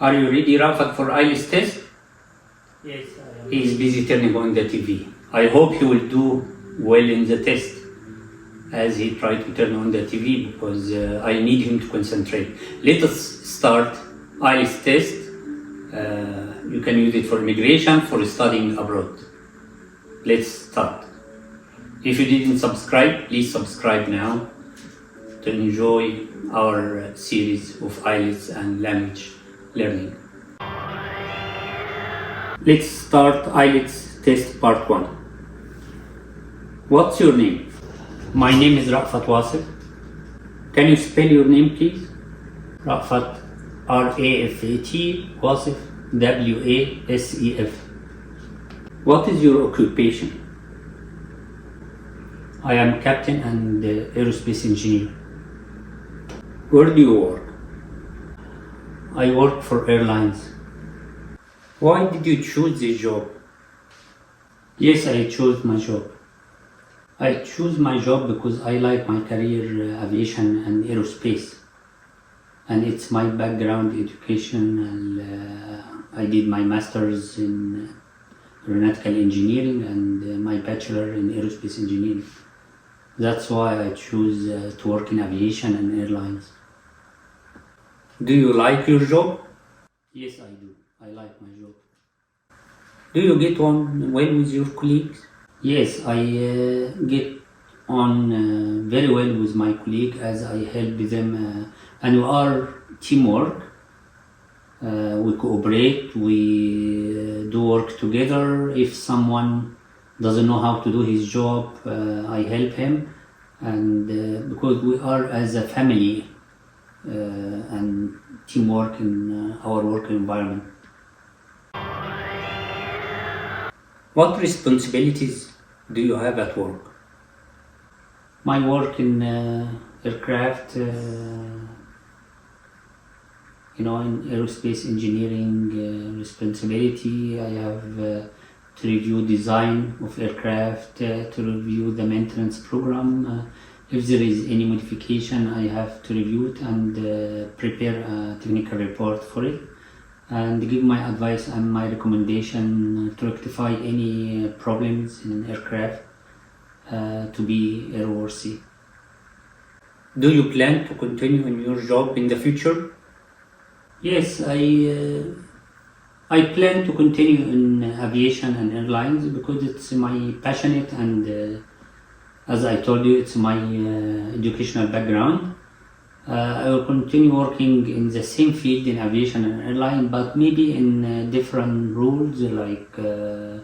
Are you ready, Rafat, for IELTS test? Yes, I am. He is busy turning on the TV. I hope he will do well in the test as he tried to turn on the TV because I need him to concentrate. Let us start IELTS test. You can use it for immigration, for studying abroad. Let's start. If you didn't subscribe, please subscribe now to enjoy our series of IELTS and language learning. Let's start IELTS test part 1. What's your name? My name is Rafat Wasef. Can you spell your name, please? Rafat, R-A-F-A-T, Wasef, W-A-S-E-F. What is your occupation? I am captain and aerospace engineer. Where do you work? I work for airlines. Why did you choose this job? Yes, I chose my job. I choose my job because I like my career, aviation and aerospace. And it's my background education, and I did my master's in aeronautical engineering and my bachelor in aerospace engineering. That's why I choose to work in aviation and airlines. Do you like your job? Yes, I do. I like my job. Do you get on well with your colleagues? Yes, I get on very well with my colleague as I help them and we are teamwork. We cooperate, we do work together. If someone doesn't know how to do his job, I help him, and because we are as a family and teamwork in our work environment. What responsibilities do you have at work? My work in aircraft, in aerospace engineering responsibility. I have to review design of aircraft, to review the maintenance program. If there is any modification, I have to review it and prepare a technical report for it, and give my advice and my recommendation to rectify any problems in aircraft to be airworthy. Do you plan to continue in your job in the future? Yes, I plan to continue in aviation and airlines because it's my passionate, and as I told you, it's my educational background. I will continue working in the same field in aviation and airline, but maybe in different roles, like to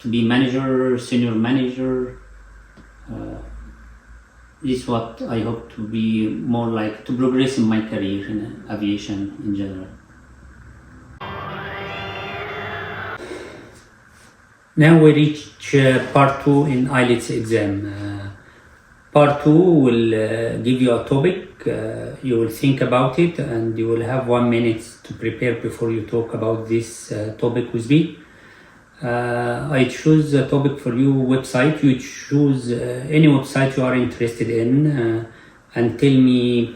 be manager, senior manager. This is what I hope to be more like, to progress in my career in aviation in general. Now we reach part 2 in IELTS exam. Part 2 will give you a topic, you will think about it, and you will have 1 minute to prepare before you talk about this topic with me. I choose a topic for you, website. You choose any website you are interested in and tell me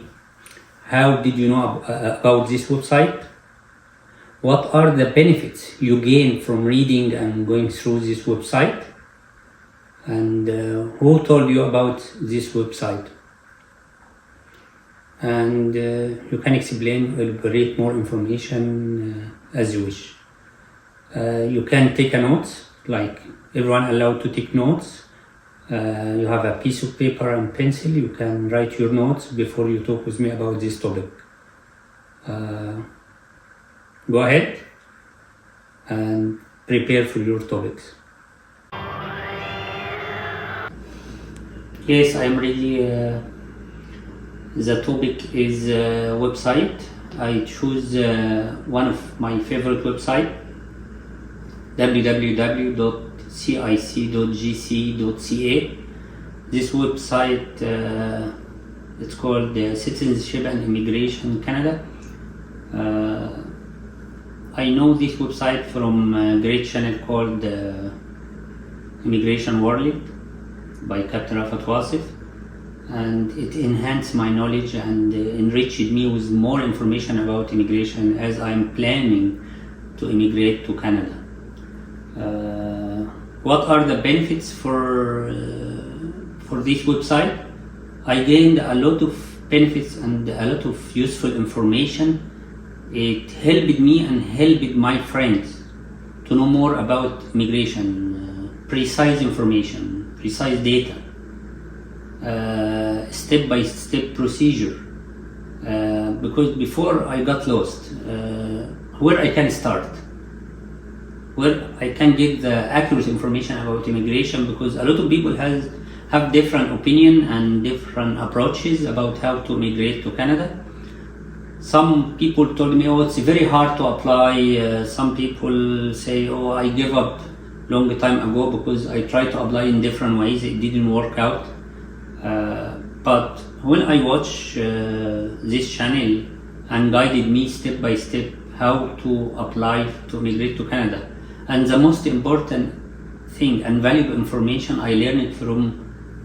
how did you know about this website? What are the benefits you gain from reading and going through this website? And who told you about this website? And you can explain, elaborate more information as you wish. You can take a note, like everyone allowed to take notes. You have a piece of paper and pencil, you can write your notes before you talk with me about this topic. Go ahead and prepare for your topics. Yes, I'm ready. The topic is website. I choose one of my favorite website, www.cic.gc.ca. This website, it's called Citizenship and Immigration Canada. I know this website from a great channel called Immigration World by Captain Rafat Wasef. and it enhanced my knowledge and enriched me with more information about immigration as I'm planning to immigrate to Canada. What are the benefits for this website? I gained a lot of benefits and a lot of useful information. It helped me and helped my friends to know more about immigration, precise information, precise data, step-by-step procedure. Because before I got lost, where I can start, where I can get the accurate information about immigration, because a lot of people have different opinion and different approaches about how to immigrate to Canada. Some people told me, oh, it's very hard to apply. Some people say, oh, I gave up long time ago because I tried to apply in different ways, it didn't work out. But when I watch this channel and guided me step by step how to apply to immigrate to Canada, and the most important thing and valuable information I learned from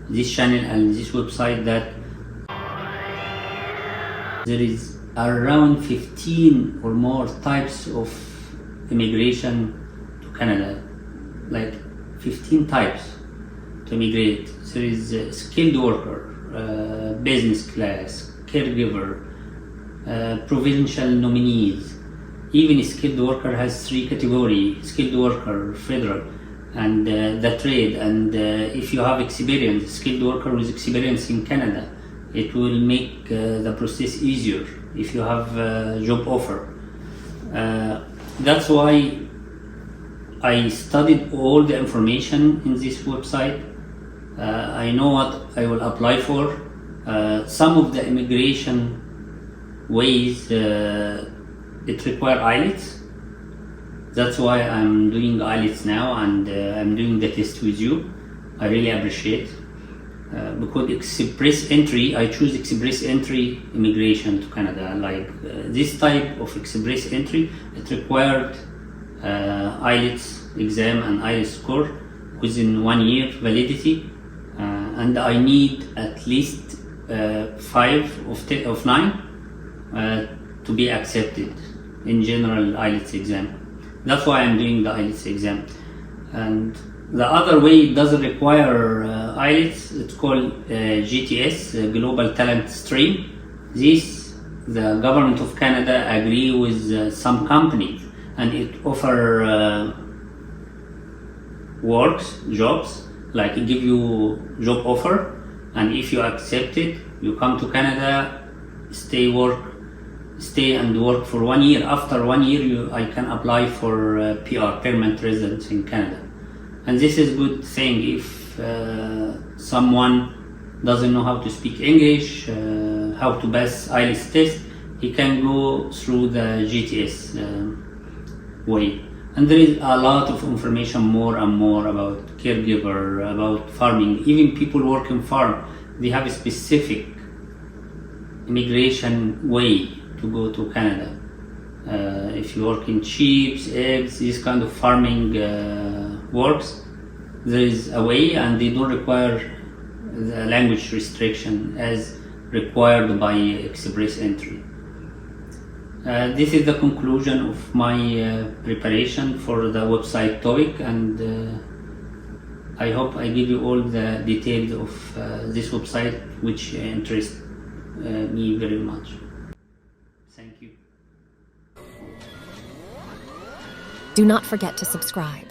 this channel and this website, that there is around 15 or more types of immigration to Canada, like 15 types to immigrate. There is a skilled worker, business class, caregiver, provincial nominees. Even skilled worker has 3 categories: skilled worker, federal, and the trade. And if you have experience, skilled worker with experience in Canada, it will make the process easier if you have a job offer. That's why I studied all the information in this website. I know what I will apply for. Some of the immigration ways, it requires IELTS. That's why I'm doing IELTS now, and I'm doing the test with you. I really appreciate. Because express entry, I choose express entry immigration to Canada. Like this type of express entry, it required IELTS exam and IELTS score within 1 year validity, and I need at least 5 of 9 to be accepted in general IELTS exam. That's why I'm doing the IELTS exam. And the other way doesn't require IELTS. It's called GTS, Global Talent Stream. This, the government of Canada agree with some companies, and it offer jobs, like it give you job offer, and if you accept it, you come to Canada, stay and work for 1 year. After 1 year, I can apply for PR, permanent residence in Canada. And this is a good thing if someone doesn't know how to speak English, how to pass IELTS test, he can go through the GTS way. And there is a lot of information more and more about caregiver, about farming. Even people work in farm, they have a specific immigration way to go to Canada. If you work in sheep, eggs, this kind of farming works, there is a way, and they don't require the language restriction as required by express entry. This is the conclusion of my preparation for the website topic, and I hope I give you all the details of this website, which interest me very much. Thank you. Do not forget to subscribe.